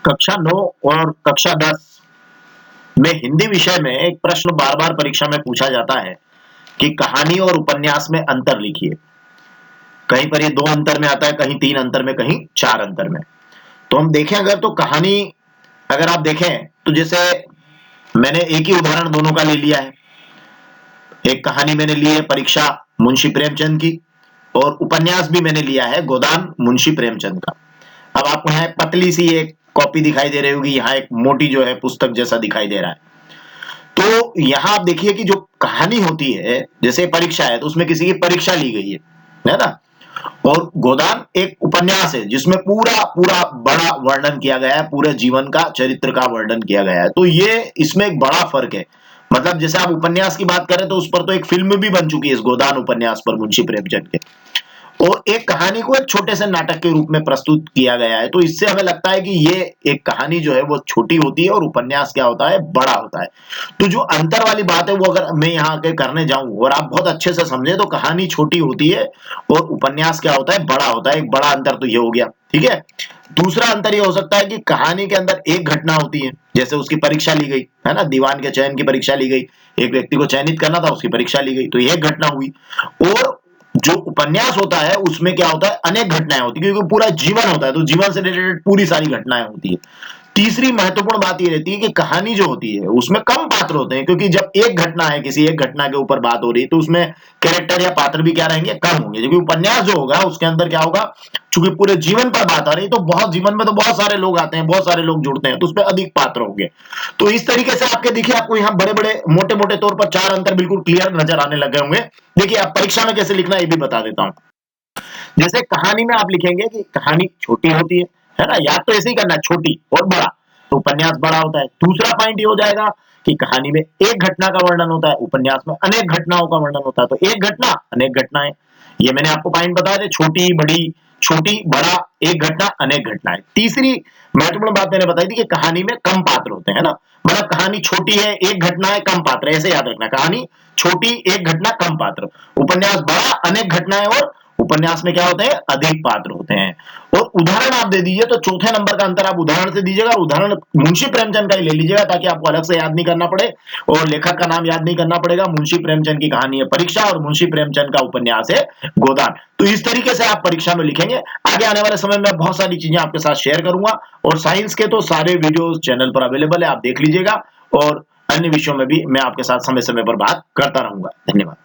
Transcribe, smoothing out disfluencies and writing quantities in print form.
कक्षा 9 और कक्षा 10 में हिंदी विषय में एक प्रश्न बार-बार परीक्षा में पूछा जाता है कि कहानी और उपन्यास में अंतर लिखिए। कहीं पर ये 2 अंतर में आता है, कहीं 3 अंतर में, कहीं 4 अंतर में। तो हम देखें अगर तो कहानी अगर आप देखें तो जैसे मैंने एक ही उदाहरण दोनों का ले लिया है। एक कहानी मैंने ली है परीक्षा मुंशी प्रेमचंद की और उपन्यास भी मैंने लिया है गोदान मुंशी प्रेमचंद का। अब आपको यहाँ पतली सी एक कॉपी दिखाई दे रही होगी, यहाँ एक मोटी जो है पुस्तक जैसा दिखाई दे रहा है। तो यहाँ आप देखिए कि जो कहानी होती है, जैसे परीक्षा है तो उसमें किसी की परीक्षा ली गई है ना? और गोदान एक उपन्यास है जिसमें पूरा पूरा बड़ा वर्णन किया गया है, पूरे जीवन का चरित्र का वर्णन किया गया है। तो ये इसमें एक बड़ा फर्क है। मतलब जैसे आप उपन्यास की बात करें तो उस पर तो एक फिल्म भी बन चुकी है इस गोदान उपन्यास पर मुंशी प्रेमचंद के। और एक कहानी को एक छोटे से नाटक के रूप में प्रस्तुत किया गया है। तो इससे हमें लगता है कि ये एक कहानी जो है वो छोटी होती है और उपन्यास क्या होता है, बड़ा होता है। तो जो अंतर वाली बात है वो अगर मैं यहाँ के करने जाऊं और आप बहुत अच्छे से समझे तो कहानी छोटी होती है और उपन्यास क्या होता है, बड़ा होता है। एक बड़ा अंतर तो ये हो गया, ठीक है। दूसरा अंतर ये हो सकता है कि कहानी के अंदर एक घटना होती है, जैसे उसकी परीक्षा ली गई है ना, दीवान के चयन की परीक्षा ली गई, एक व्यक्ति को चयनित करना था, उसकी परीक्षा ली गई, तो ये घटना हुई। और जो उपन्यास होता है उसमें क्या होता है, अनेक घटनाएं होती है क्योंकि पूरा जीवन होता है, तो जीवन से रिलेटेड पूरी सारी घटनाएं होती है। तीसरी महत्वपूर्ण बात ये रहती है कि कहानी जो होती है उसमें कम पात्र होते हैं, क्योंकि जब एक घटना है, किसी एक घटना के ऊपर बात हो रही है तो उसमें कैरेक्टर या पात्र भी क्या रहेंगे, कम होंगे। जबकि उपन्यास जो होगा उसके अंदर क्या होगा, चूंकि पूरे जीवन पर बात आ रही है तो बहुत जीवन में तो बहुत सारे लोग आते हैं, बहुत सारे लोग जुड़ते हैं, तो उसमें अधिक पात्र होंगे। तो इस तरीके से आपके देखिए आपको यहाँ बड़े बड़े मोटे मोटे तौर पर 4 अंतर बिल्कुल क्लियर नजर आने लगे होंगे। देखिए आप परीक्षा में कैसे लिखना है ये भी बता देता हूं। जैसे कहानी में आप लिखेंगे कि कहानी छोटी होती है ना, याद तो ऐसे ही करना है, छोटी और बड़ा, तो उपन्यास बड़ा होता है। दूसरा पॉइंट ये हो जाएगा कि कहानी में एक घटना का वर्णन होता है, उपन्यास में अनेक घटनाओं का वर्णन होता है। तो एक घटना अनेक घटनाएं, ये मैंने आपको पॉइंट बताया थे, छोटी बड़ी, छोटी बड़ा, एक घटना अनेक घटनाएं। तीसरी महत्वपूर्ण बात मैंने बताई थी कि कहानी में कम पात्र होते हैं ना, मतलब कहानी छोटी है, एक घटना है, कम पात्र, ऐसे याद रखना, कहानी छोटी, एक घटना, कम पात्र। उपन्यास बड़ा, अनेक घटनाएं और उपन्यास में क्या होते हैं, अधिक पात्र होते हैं। और उदाहरण आप दे दीजिए, तो चौथे नंबर का अंतर आप उदाहरण से दीजिएगा। उदाहरण मुंशी प्रेमचंद का ही ले लीजिएगा ताकि आपको अलग से याद नहीं करना पड़े और लेखक का नाम याद नहीं करना पड़ेगा। मुंशी प्रेमचंद की कहानी है परीक्षा और मुंशी प्रेमचंद का उपन्यास है गोदान। तो इस तरीके से आप परीक्षा में लिखेंगे। आगे आने वाले समय में बहुत सारी चीजें आपके साथ शेयर करूंगा और साइंस के तो सारे वीडियोस चैनल पर अवेलेबल है, आप देख लीजिएगा। और अन्य विषयों में भी मैं आपके साथ समय समय पर बात करता रहूंगा। धन्यवाद।